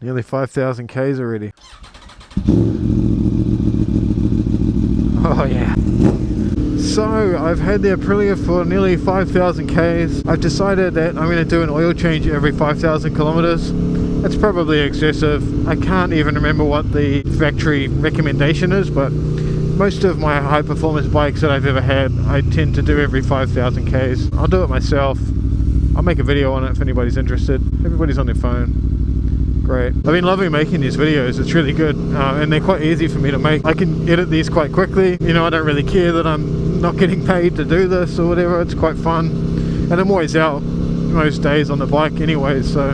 Nearly 5,000 Ks already. Oh yeah. So I've had the Aprilia for nearly 5,000 Ks. I've decided that I'm going to do an oil change every 5,000 kilometers. That's probably excessive. I can't even remember what the factory recommendation is, but most of my high performance bikes that I've ever had, I tend to do every 5,000 Ks. I'll do it myself. I'll make a video on it if anybody's interested. Everybody's on their phone. Great. I've been loving making these videos. It's really good, and they're quite easy for me to make. I can edit these quite quickly. You know, I don't really care that I'm not getting paid to do this or whatever. It's quite fun, and I'm always out most days on the bike anyway, so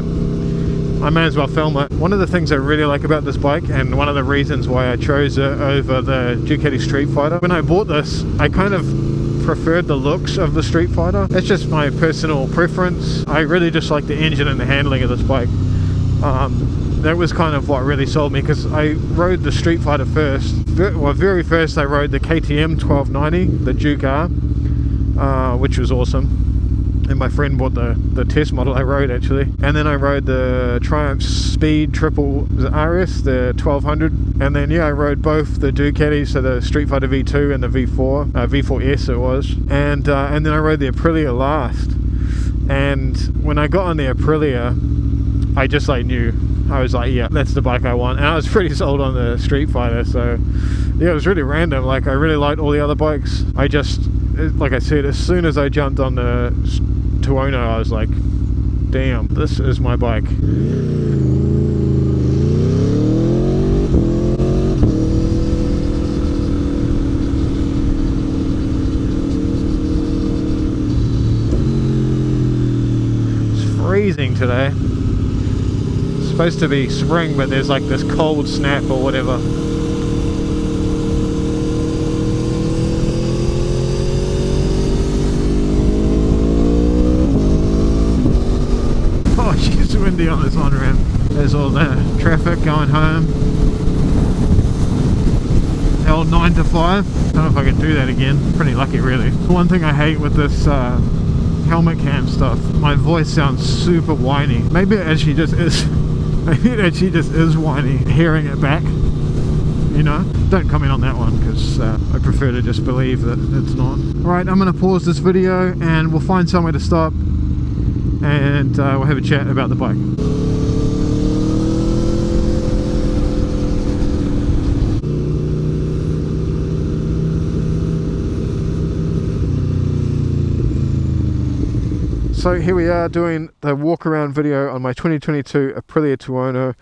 I may as well film it. One of the things I really like about this bike, and one of the reasons why I chose it over the Ducati Street Fighter, when I bought this, I kind of preferred the looks of the Street Fighter. It's just my personal preference. I really just like the engine and the handling of this bike. That was kind of what really sold me, because I rode the Street Fighter first. Well, very first I rode the KTM 1290, the Duke R, which was awesome. And my friend bought the test model I rode actually. And then I rode the Triumph Speed Triple RS, the 1200. And then yeah, I rode both the Ducatis, so the Street Fighter V2 and the V4, V4S it was. And then I rode the Aprilia last. And when I got on the Aprilia, I just knew. I was like, yeah, that's the bike I want. And I was pretty sold on the Street Fighter, so yeah, it was really random. Like, I really liked all the other bikes. I just, like I said, as soon as I jumped on the Tuono, I was like, damn, this is my bike. It's freezing today. Supposed to be spring, but there's like this cold snap or whatever. Oh, it's windy on this on ramp. There's all the traffic going home. The old 9 to 5. I don't know if I can do that again. Pretty lucky, really. One thing I hate with this helmet cam stuff, my voice sounds super whiny. Maybe it actually just is. Maybe it actually just is whiny, hearing it back, you know. Don't comment on that one, because I prefer to just believe that it's not. Alright, I'm going to pause this video and we'll find somewhere to stop, and we'll have a chat about the bike. So here we are doing the walk around video on my 2022 Aprilia Tuono.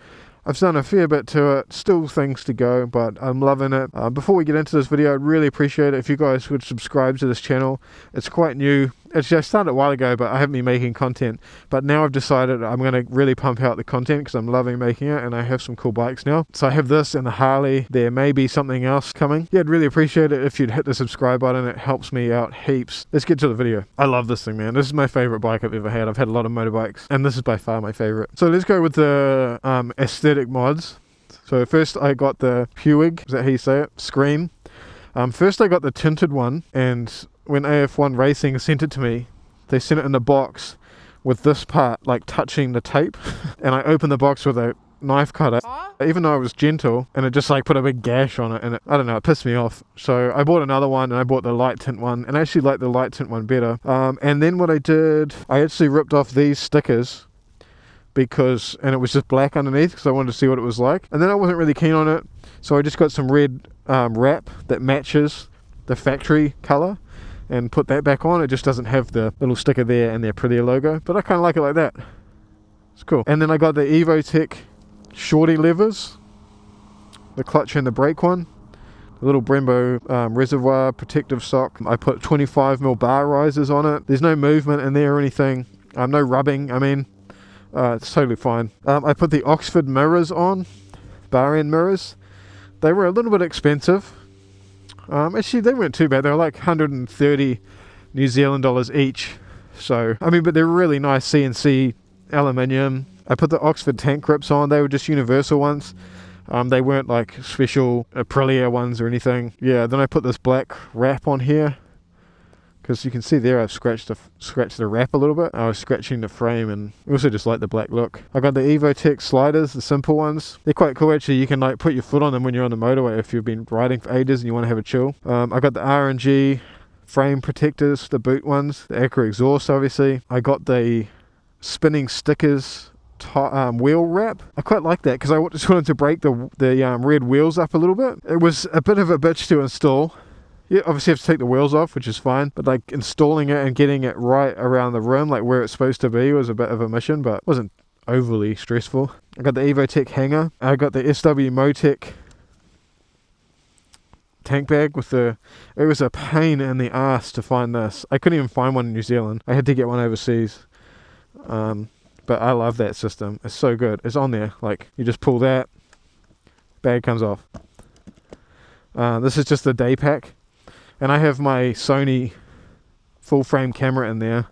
I've done a fair bit to it, still things to go, but I'm loving it. Before we get into this video, I'd really appreciate it if you guys would subscribe to this channel. It's quite new. Actually, I started a while ago, but I haven't been making content. But now I've decided I'm going to really pump out the content, because I'm loving making it, and I have some cool bikes now. So I have this and the Harley. There may be something else coming. Yeah, I'd really appreciate it if you'd hit the subscribe button. It helps me out heaps. Let's get to the video. I love this thing, man. This is my favorite bike I've ever had. I've had a lot of motorbikes, and this is by far my favorite. So let's go with the aesthetic mods. So first I got the Puig, is that how you say it? Screen. First I got the tinted one, and when AF1 Racing sent it to me, they sent it in a box with this part like touching the tape, and I opened the box with a knife cutter, even though it was gentle, and it just like put a big gash on it, and I don't know, it pissed me off. So I bought another one, and I bought the light tint one, and I actually like the light tint one better. And then what I did, I actually ripped off these stickers, and it was just black underneath, because I wanted to see what it was like. And then I wasn't really keen on it, so I just got some red wrap that matches the factory color and put that back on. It just doesn't have the little sticker there and the Aprilia logo, but I kind of like it like that. It's cool. And then I got the Evotech shorty levers, the clutch and the brake one, the little Brembo reservoir protective sock. I put 25mm bar risers on it. There's no movement in there or anything, no rubbing. I mean, it's totally fine. I put the Oxford mirrors on, bar end mirrors. They were a little bit expensive. Actually, they weren't too bad. They were like 130 New Zealand dollars each. So, I mean, but they're really nice CNC aluminium. I put the Oxford tank grips on. They were just universal ones. They weren't like special Aprilia ones or anything. Yeah, then I put this black wrap on here. because you can see there I've scratched the wrap a little bit. I was scratching the frame, and I also just like the black look. I got the Evotech sliders, the simple ones. They're quite cool actually. You can like put your foot on them when you're on the motorway if you've been riding for ages and you want to have a chill. I got the R&G frame protectors, the boot ones, the Acura exhaust obviously. I got the spinning stickers wheel wrap. I quite like that because I just wanted to break the red wheels up a little bit. It was a bit of a bitch to install. You obviously have to take the wheels off, which is fine, but like installing it and getting it right around the rim, like where it's supposed to be, was a bit of a mission, but it wasn't overly stressful. I got the Evotech hanger. I got the SW Motec tank bag with it was a pain in the ass to find this. I couldn't even find one in New Zealand. I had to get one overseas. But I love that system. It's so good. It's on there. Like, you just pull that, bag comes off. This is just the day pack. And I have my Sony full frame camera in there.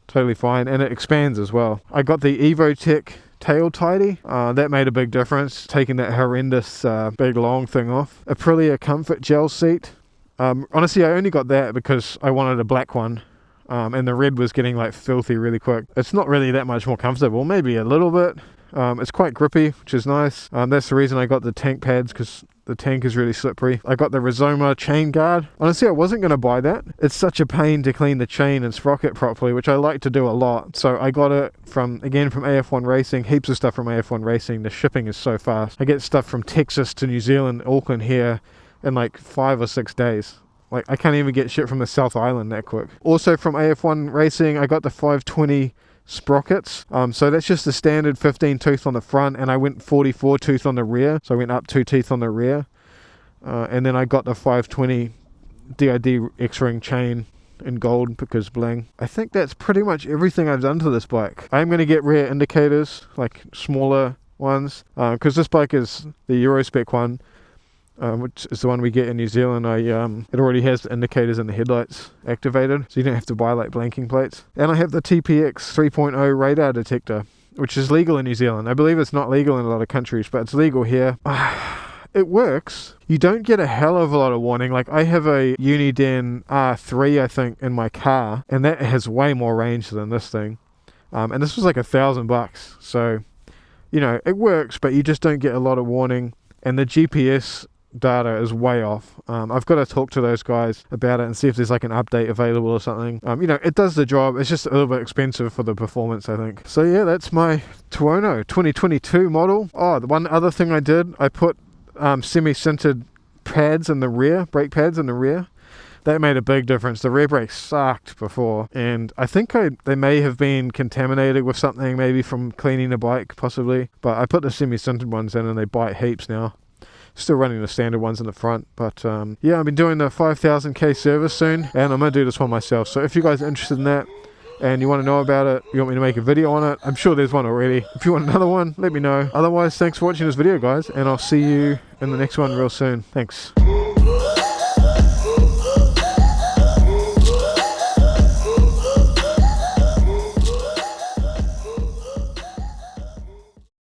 Totally fine. And it expands as well. I got the Evotech tail tidy. That made a big difference, taking that horrendous big long thing off. Aprilia comfort gel seat. Honestly, I only got that because I wanted a black one. And the red was getting like filthy really quick. It's not really that much more comfortable, maybe a little bit. It's quite grippy, which is nice. That's the reason I got the tank pads, because the tank is really slippery. I got the Rizoma chain guard. Honestly, I wasn't going to buy that. It's such a pain to clean the chain and sprocket properly, which I like to do a lot. So I got it from AF1 Racing, heaps of stuff from AF1 Racing. The shipping is so fast. I get stuff from Texas to New Zealand, Auckland here in like 5 or 6 days. Like, I can't even get shit from the South Island that quick. Also from AF1 Racing, I got the 520 sprockets. So that's just the standard 15 tooth on the front, and I went 44 tooth on the rear. So I went up 2 teeth on the rear. And then I got the 520 DID X-ring chain in gold because bling. I think that's pretty much everything I've done to this bike. I'm going to get rear indicators, like smaller ones, because this bike is the Eurospec one. Which is the one we get in New Zealand. It already has the indicators and the headlights activated, so you don't have to buy like blanking plates. And I have the TPX 3.0 radar detector, which is legal in New Zealand. I believe it's not legal in a lot of countries, but it's legal here. It works. You don't get a hell of a lot of warning. Like, I have a Uniden R3, I think, in my car, and that has way more range than this thing. And this was like $1,000. So, you know, it works, but you just don't get a lot of warning. And the GPS data is way off. I've got to talk to those guys about it and see if there's like an update available or something. You know, it does the job. It's just a little bit expensive for the performance, I think. So yeah, that's my Tuono 2022 model. Oh, the one other thing I did, I put semi-sintered pads in the rear, brake pads in the rear. That made a big difference. The rear brakes sucked before, and I think they may have been contaminated with something, maybe from cleaning the bike, possibly. But I put the semi-sintered ones in and they bite heaps now. Still running the standard ones in the front, but yeah, I've been doing the 5,000k service soon, and I'm going to do this one myself. So if you guys are interested in that and you want to know about it, you want me to make a video on it, I'm sure there's one already. If you want another one, let me know. Otherwise, thanks for watching this video, guys, and I'll see you in the next one real soon. Thanks.